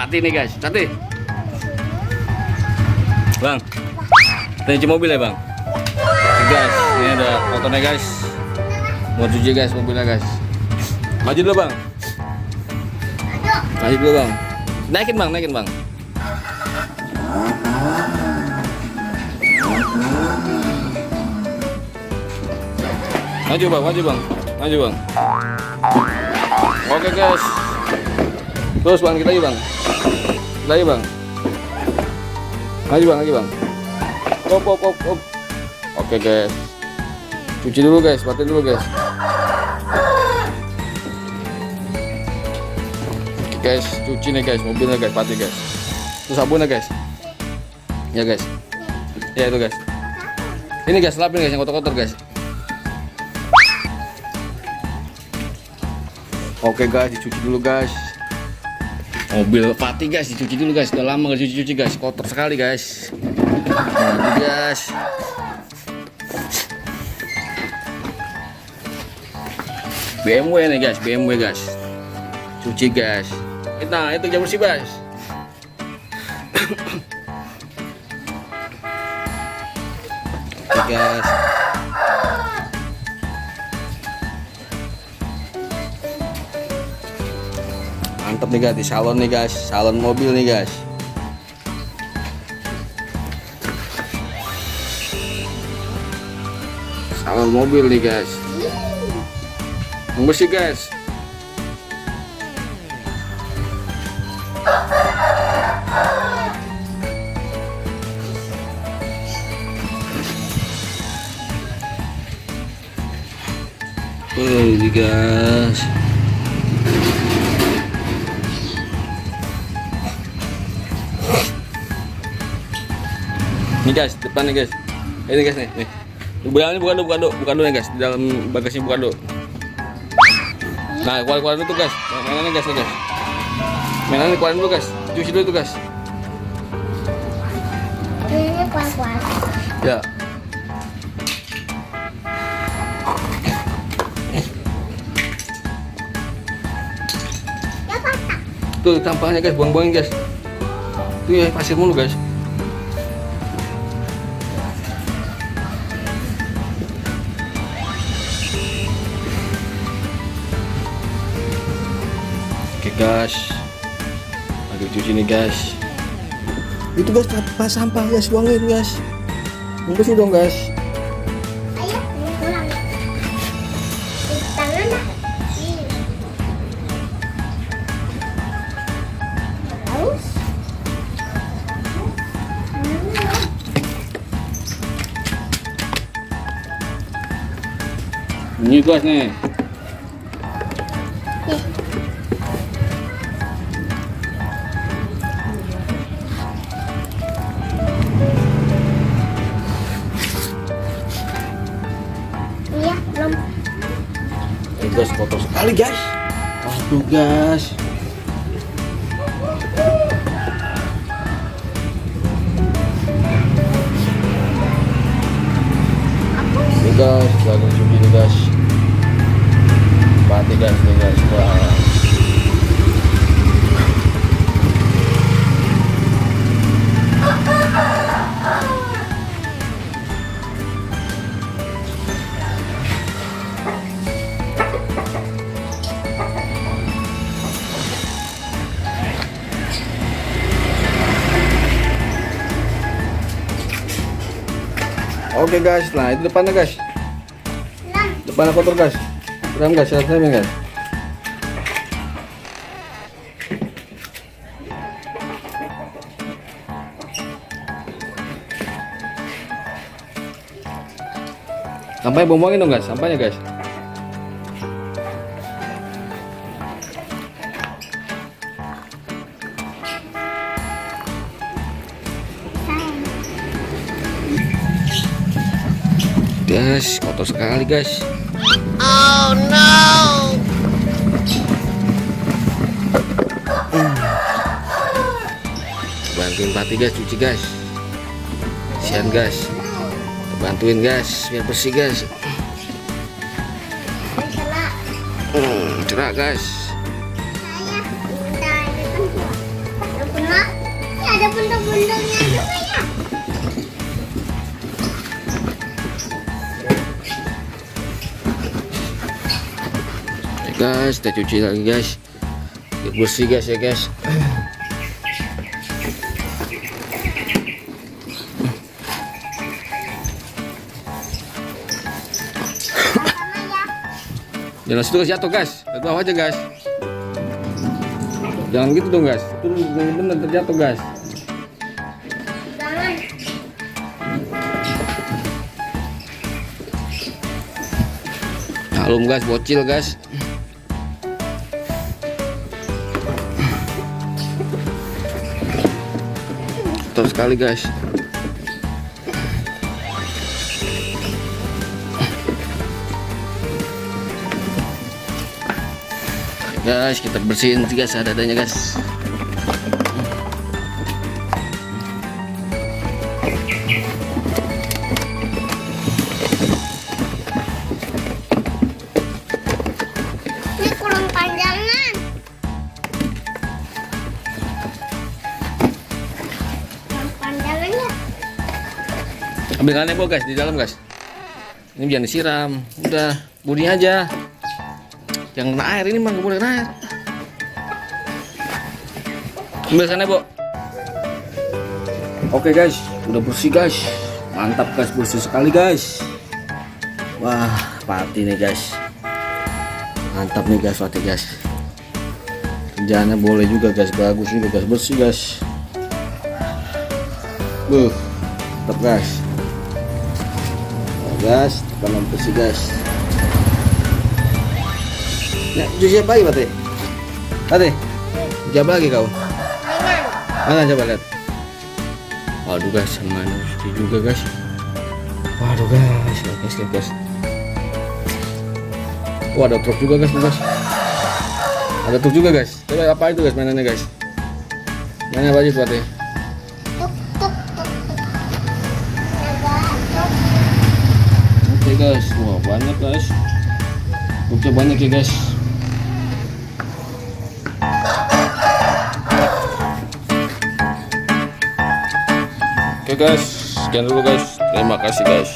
Pati nih guys, Pati. Bang, kita cuci mobil ya bang. Oke, guys, ini ada motornya guys. Mau cuci guys mobilnya guys. Maju dulu bang. Maju dulu bang. Naikin bang, naikin bang. Maju bang, maju bang, maju bang. Oke guys. Terus bang, kita lagi bang. Kita lagi bang. Maju bang, lagi bang. Op. Oke guys. Cuci dulu guys, patin dulu guys. Oke guys, cuci nih guys, mobilnya guys, pati guys. Terus sabunnya guys. Ya guys. Ya itu guys. Ini guys, lapin guys yang kotor-kotor guys. Oke guys, dicuci dulu guys. Mobil Pati guys, dicuci dulu guys. Udah lama gak dicuci guys, kotor sekali guys. Nah, guys. BMW nih guys, BMW guys. Cuci guys. Nah, itu jam bersih guys. Oke guys. Mantap nih guys, di salon nih guys, salon mobil nih guys. Salon mobil nih guys. Bersih guys. Ini guys. Nih guys, depan nih guys. Ini guys nih. Bukan dulu nih guys. Di dalam bagasinya bukan dulu. Nah, keluar dulu tuh guys. Mainannya guys nih guys. Mainannya keluarin dulu guys. Cuci dulu tuh guys. Ini keluar. Ya. Tuh tampaknya guys, buang-buangin guys. Tuh ya pasir mulu guys. Oke guys, lagi cuci nih guys. Itu guys, pas sampah guys, buangin guys. Bersih dong guys. Ayo, pulang. Tangan dah. Haus. Ini guys nih. Iya, belum. Ini guys, kotor sekali guys. Aduh guys. Ini guys, lagi cuci nih guys. Pati guys nih guys. Wah. Oke guys, nah itu depannya guys. Depannya kotor guys. Rem guys, rem guys. Sampahnya buang-buangin dong guys, sampahnya guys. Guys, kotor sekali guys. Oh no. Bantuin Pati guys, cuci guys. Kasihan guys. Bantuin guys, biar bersih guys. Cerah guys. ada benda-bendanya juga ya. Guys, kita cuci lagi guys, biar bersih guys ya guys. Jangan situ guys, jatuh guys, ke bawah aja guys. Jangan gitu dong guys, turun bener terjatuh guys. Jangan. Malum guys, bocil guys. Kotor sekali guys. Guys, kita bersihin guys ada-adanya guys. Ini kurang panjangan. Kurang panjangan ya. Ambil kanebo guys di dalam guys. Ini jangan disiram, udah budi aja. Yang kena air ini mah nggak boleh kena air. Ambil sana bu. Oke guys, udah bersih guys. Mantap guys, bersih sekali guys. Wah, pati nih guys. Mantap nih guys, pati guys. Kerjaannya boleh juga guys, bagus juga guys, bersih guys. Mantap guys. Nah, guys, kita mau bersih guys. Ya, siap lagi Pati. Pati, siap lagi kau. Mana coba lihat. Waduh guys, sama ini juga guys. Waduh guys, lihat guys. Wah, ada truk juga guys, guys. Ada truk juga guys. Coba apa itu guys mainannya guys? Mainnya apa aja Pati? Oke guys, wah banyak guys. Truknya banyak ya guys. Oke guys, sekian dulu guys. Terima kasih guys.